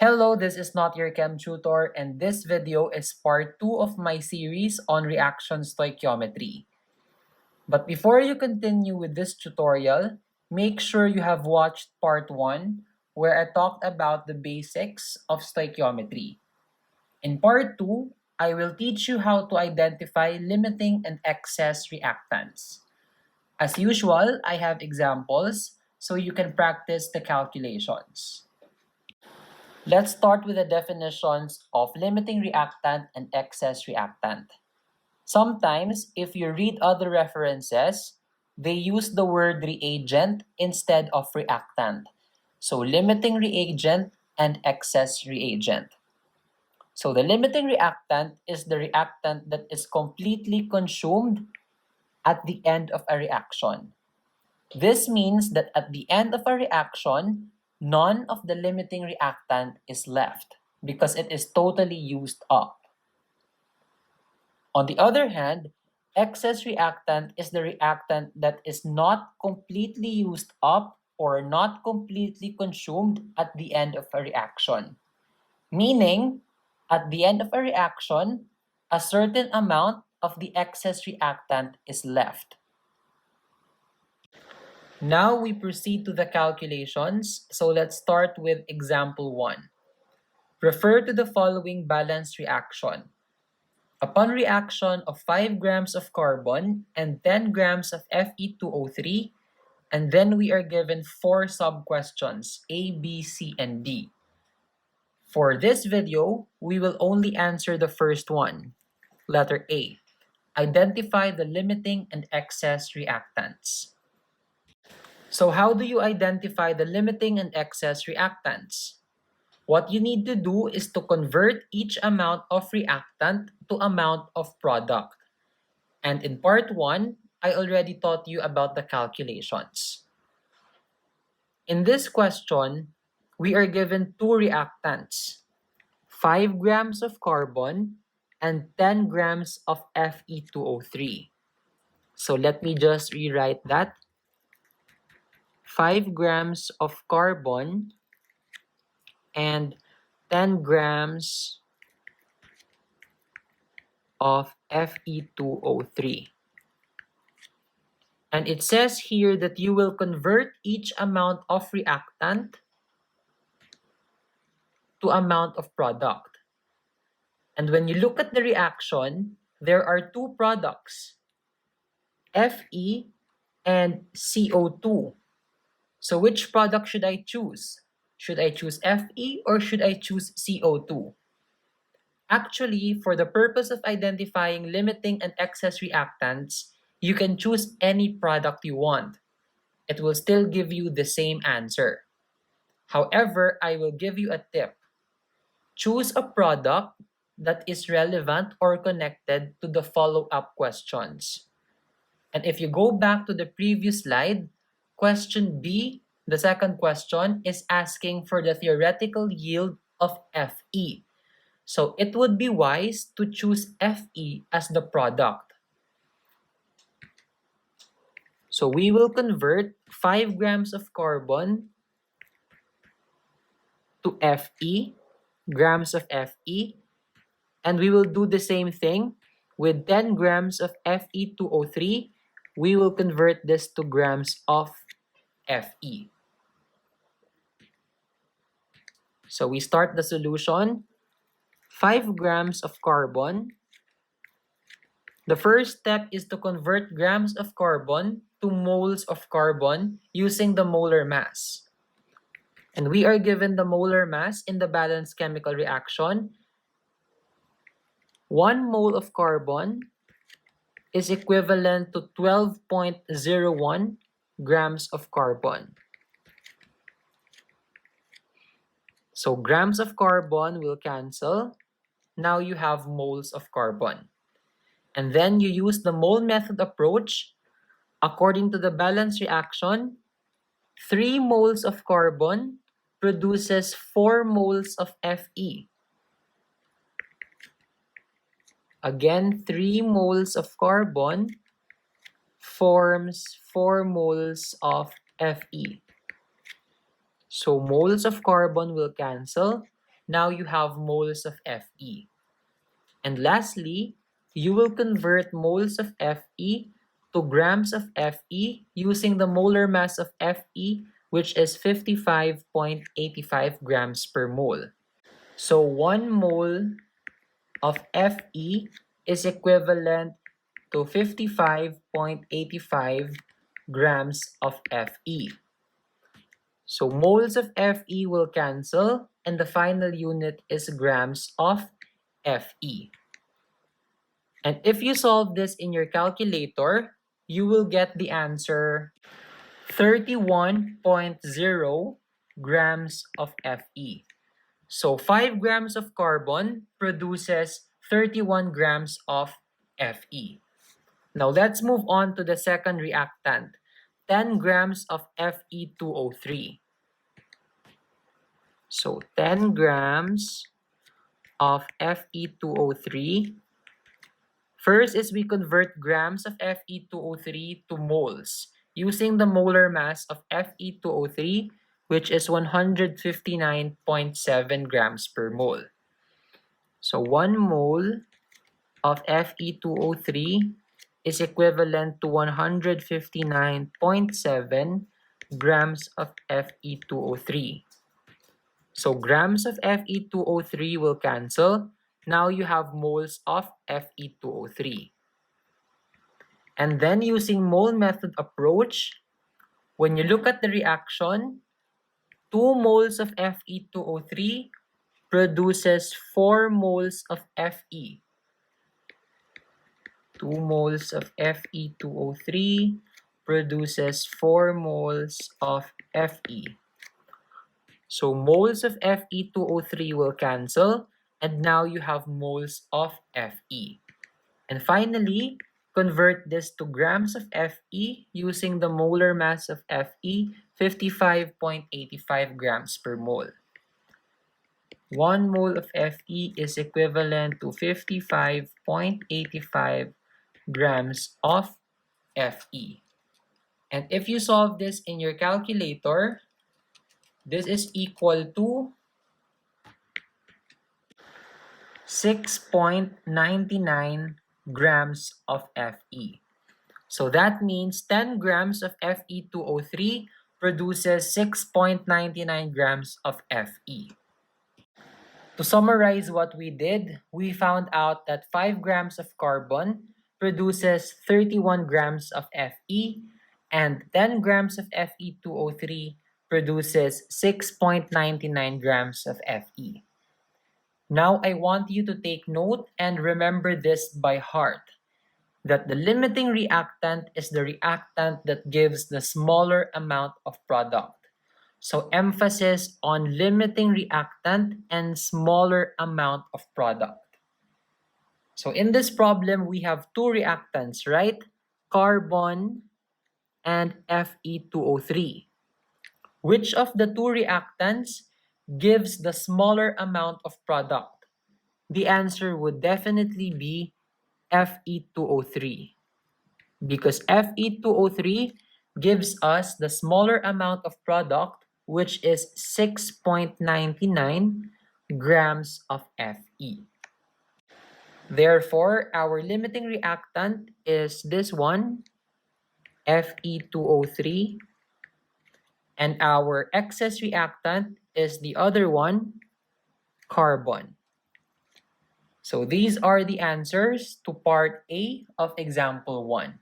Hello, this is not your chem tutor, and this video is part 2 of my series on reaction stoichiometry. But before you continue with this tutorial, make sure you have watched part 1 where I talked about the basics of stoichiometry. In part 2, I will teach you how to identify limiting and excess reactants. As usual, I have examples so you can practice the calculations. Let's start with the definitions of limiting reactant and excess reactant. Sometimes, if you read other references, they use the word reagent instead of reactant. So limiting reagent and excess reagent. So the limiting reactant is the reactant that is completely consumed at the end of a reaction. This means that at the end of a reaction, none of the limiting reactant is left because it is totally used up. On the other hand, excess reactant is the reactant that is not completely used up or not completely consumed at the end of a reaction. Meaning, at the end of a reaction, a certain amount of the excess reactant is left. Now we proceed to the calculations, so let's start with example 1. Refer to the following balanced reaction. Upon reaction of 5 grams of carbon and 10 grams of Fe2O3, and then we are given 4 sub-questions, A, B, C, and D. For this video, we will only answer the first one, letter A. Identify the limiting and excess reactants. So how do you identify the limiting and excess reactants? What you need to do is to convert each amount of reactant to amount of product. And in part 1, I already taught you about the calculations. In this question, we are given 2 reactants, 5 grams of carbon and 10 grams of Fe2O3. So let me just rewrite that. 5 grams of carbon and 10 grams of Fe2O3. And it says here that you will convert each amount of reactant to amount of product. And when you look at the reaction, there are 2 products, Fe and CO2. So which product should I choose? Should I choose Fe or should I choose CO2? Actually, for the purpose of identifying limiting and excess reactants, you can choose any product you want. It will still give you the same answer. However, I will give you a tip. Choose a product that is relevant or connected to the follow-up questions. And if you go back to the previous slide, question B, the second question, is asking for the theoretical yield of Fe. So it would be wise to choose Fe as the product. So we will convert 5 grams of carbon to Fe, grams of Fe, and we will do the same thing with 10 grams of Fe2O3. We will convert this to grams of Fe. So we start the solution. 5 grams of carbon. The first step is to convert grams of carbon to moles of carbon using the molar mass. And we are given the molar mass in the balanced chemical reaction. 1 mole of carbon is equivalent to 12.01 grams of carbon. So grams of carbon will cancel. Now you have moles of carbon. And then you use the mole method approach. According to the balance reaction, 3 moles of carbon produces 4 moles of Fe. Again, 3 moles of carbon forms 4 moles of Fe. So moles of carbon will cancel. Now you have moles of Fe. And lastly, you will convert moles of Fe to grams of Fe using the molar mass of Fe, which is 55.85 grams per mole. So 1 mole of Fe is equivalent to 55.85 grams of Fe. So moles of Fe will cancel, and the final unit is grams of Fe. And if you solve this in your calculator, you will get the answer 31.0 grams of Fe. So 5 grams of carbon produces 31 grams of Fe. Now let's move on to the second reactant, 10 grams of Fe2O3. So 10 grams of Fe2O3. First is we convert grams of Fe2O3 to moles using the molar mass of Fe2O3, which is 159.7 grams per mole. So 1 mole of Fe2O3 is equivalent to 159.7 grams of Fe2O3. So grams of Fe2O3 will cancel. Now you have moles of Fe2O3. And then using mole method approach, when you look at the reaction, 2 moles of Fe2O3 produces 4 moles of Fe. 2 moles of Fe2O3 produces 4 moles of Fe. So moles of Fe2O3 will cancel, and now you have moles of Fe. And finally, convert this to grams of Fe using the molar mass of Fe, 55.85 grams per mole. 1 mole of Fe is equivalent to 55.85 grams of Fe. And if you solve this in your calculator, this is equal to 6.99 grams of Fe. So that means 10 grams of Fe2O3 produces 6.99 grams of Fe. To summarize what we did, we found out that 5 grams of carbon produces 31 grams of Fe, and 10 grams of Fe2O3 produces 6.99 grams of Fe. Now I want you to take note and remember this by heart, that the limiting reactant is the reactant that gives the smaller amount of product. So emphasis on limiting reactant and smaller amount of product. So in this problem, we have 2 reactants, right? Carbon and Fe2O3. Which of the 2 reactants gives the smaller amount of product? The answer would definitely be Fe2O3. Because Fe2O3 gives us the smaller amount of product, which is 6.99 grams of Fe. Therefore, our limiting reactant is this one, Fe2O3, and our excess reactant is the other one, carbon. So these are the answers to part A of example 1.